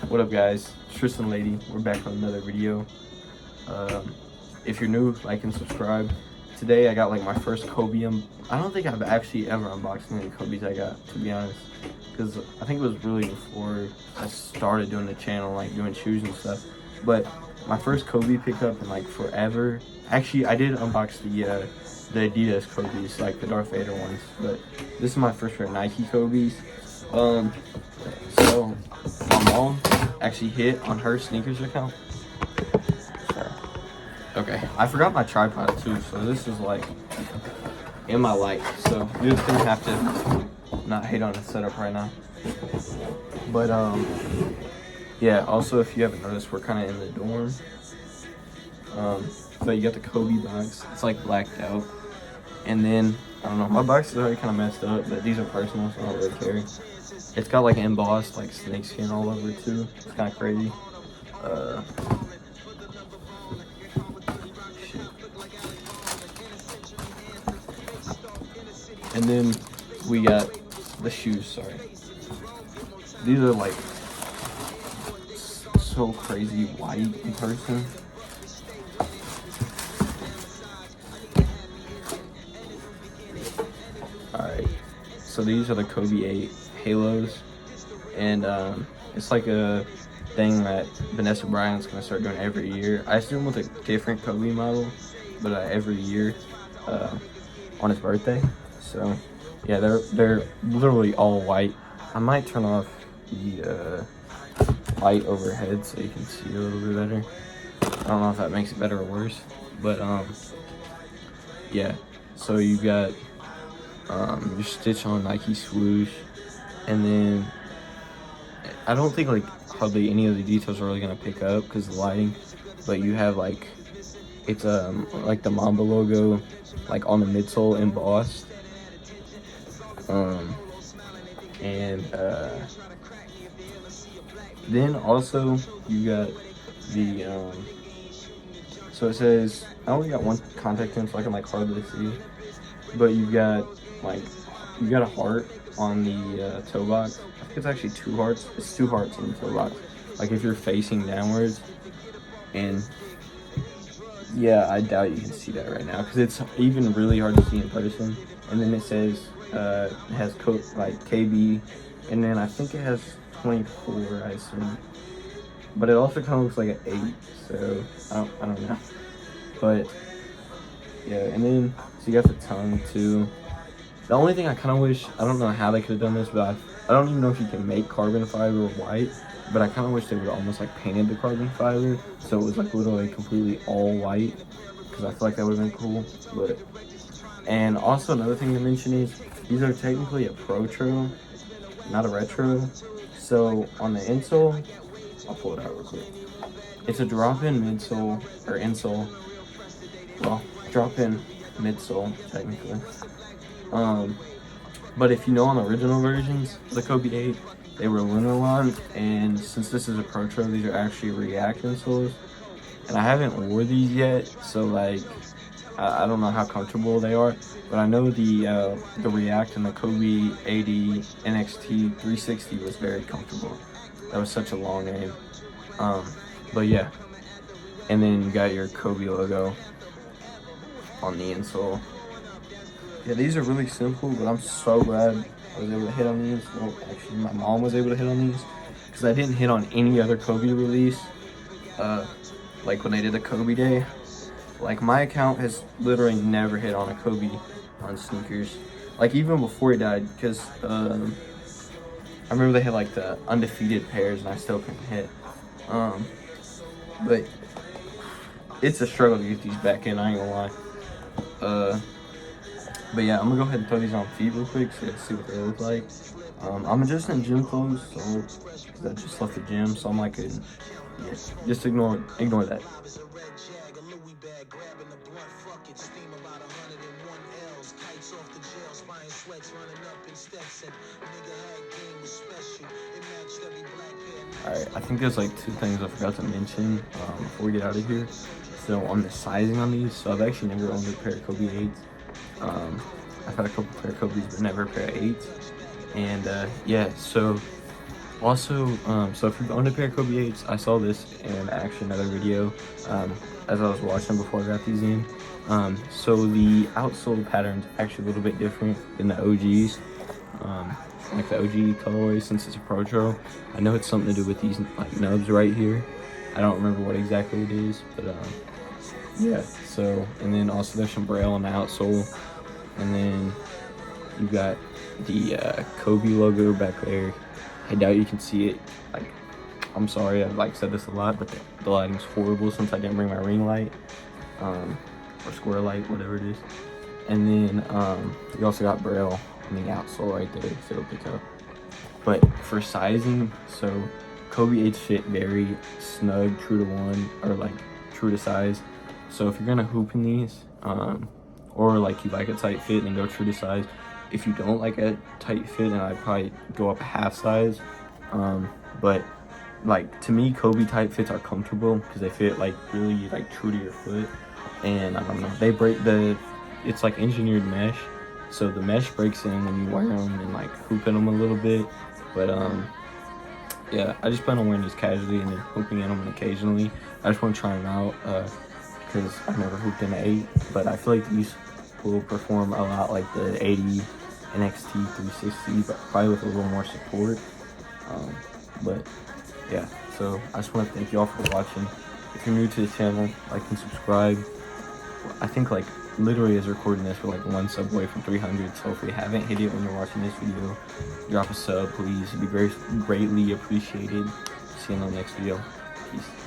What up, guys? Tristan Lady. We're back on another video. If you're new, like and subscribe. Today I got like my first Kobe. I don't think I've actually ever unboxed any Kobe's I got, to be honest, because I think it was really before I started doing the channel, like doing shoes and stuff. But my first Kobe pickup in like forever. Actually, I did unbox the Adidas Kobe's, like the Darth Vader ones, but this is my first pair of Nike Kobe's. So my mom actually hit on her sneakers account. Sorry. Okay, I forgot my tripod too, so this is like in my light. So you're just gonna have to not hate on the setup right now. But yeah. Also, if you haven't noticed, we're kind of in the dorm. But you got the Kobe box. It's like blacked out, and then I don't know. My box is already kind of messed up, but these are personal, so I don't really care. It's got like embossed like snake skin all over it too. It's kind of crazy. Shit. And then we got the shoes. Sorry, these are like so crazy white in person. Alright, so these are the Kobe 8 Halos, and it's like a thing that Vanessa Bryant's gonna start doing every year. I assume with a different Kobe model, but every year on his birthday. So yeah, they're literally all white. I might turn off the light overhead so you can see a little bit better. I don't know if that makes it better or worse, but yeah. So you got your stitch on Nike swoosh, and then I don't think like hardly any of the details are really gonna pick up because of the lighting, but you have like it's like the Mamba logo like on the midsole embossed, and then also you got the so it says, I only got one contact lens so I can like hardly see, but you got a heart on the toe box. I think it's actually two hearts. It's two hearts on the toe box. Like if you're facing downwards, and yeah, I doubt you can see that right now because it's even really hard to see in person. And then it says it has code like KB, and then I think it has 24, I assume. But it also kind of looks like an 8, so I don't know. But yeah, and then so you got the tongue too. The only thing I kind of wish, I don't know how they could have done this, but I don't even know if you can make carbon fiber white, but I kind of wish they would almost like painted the carbon fiber so it was like literally completely all white, because I feel like that would have been cool. But and also another thing to mention is these are technically a Protro, not a retro. So on the insole, I'll pull it out real quick. It's a drop-in midsole or insole. Well, drop-in midsole technically. But if you know on the original versions, the Kobe 8, they were Lunarlon, and since this is a Protro, these are actually React insoles. And I haven't wore these yet, so like, I don't know how comfortable they are, but I know the React and the Kobe 80 NXT 360 was very comfortable. That was such a long name. But yeah, and then you got your Kobe logo on the insole. Yeah, these are really simple, but I'm so glad I was able to hit on these. Well, actually, my mom was able to hit on these because I didn't hit on any other Kobe release. Like when they did the Kobe Day. Like my account has literally never hit on a Kobe on sneakers. Like even before he died, because I remember they had like the undefeated pairs, and I still couldn't hit. But it's a struggle to get these back in. I ain't gonna lie. But yeah, I'm gonna go ahead and throw these on feet real quick so you can see what they look like. I'm just in gym clothes, so cause I just left the gym, so I'm like, yeah, just ignore that. Alright, I think there's like two things I forgot to mention before we get out of here. So on the sizing on these, so I've actually never owned a pair of Kobe 8s. I've had a couple pair of Kobe's, but never a pair of 8s. And yeah, so Also, so if you've owned a pair of Kobe 8s, I saw this in actually another video as I was watching before I got these in. So the outsole pattern's actually a little bit different than the OGs, like the OG colorway, since it's a Protro. I know it's something to do with these like nubs right here. I don't remember what exactly it is, but yeah. So, and then also there's some braille on the outsole, and then you've got the Kobe logo back there. I doubt you can see it. Like, I'm sorry, I've like said this a lot, but the lighting's horrible since I didn't bring my ring light, or square light, whatever it is. And then you also got braille on the outsole right there, if it'll pick up. But for sizing, so Kobe 8s fit very snug, true to one, or like true to size. So if you're gonna hoop in these, or like you like a tight fit, then go true to size. If you don't like a tight fit, then I'd probably go up a half size. But like to me, Kobe tight fits are comfortable because they fit like really like true to your foot. And I don't know, they break it's like engineered mesh, so the mesh breaks in when you wear them and like hoop in them a little bit. But yeah, I just plan on wearing these casually and then hooping in them occasionally. I just want to try them out because I've never hooped in an 8, but I feel like these will perform a lot like the 80 NXT 360, but probably with a little more support. But yeah, so I just want to thank you all for watching. If you're new to the channel, like and subscribe. I think like literally as recording this, we're like 1 sub away from 300. So if we haven't hit it when you're watching this video, drop a sub, please. It'd be very greatly appreciated. See you in the next video. Peace.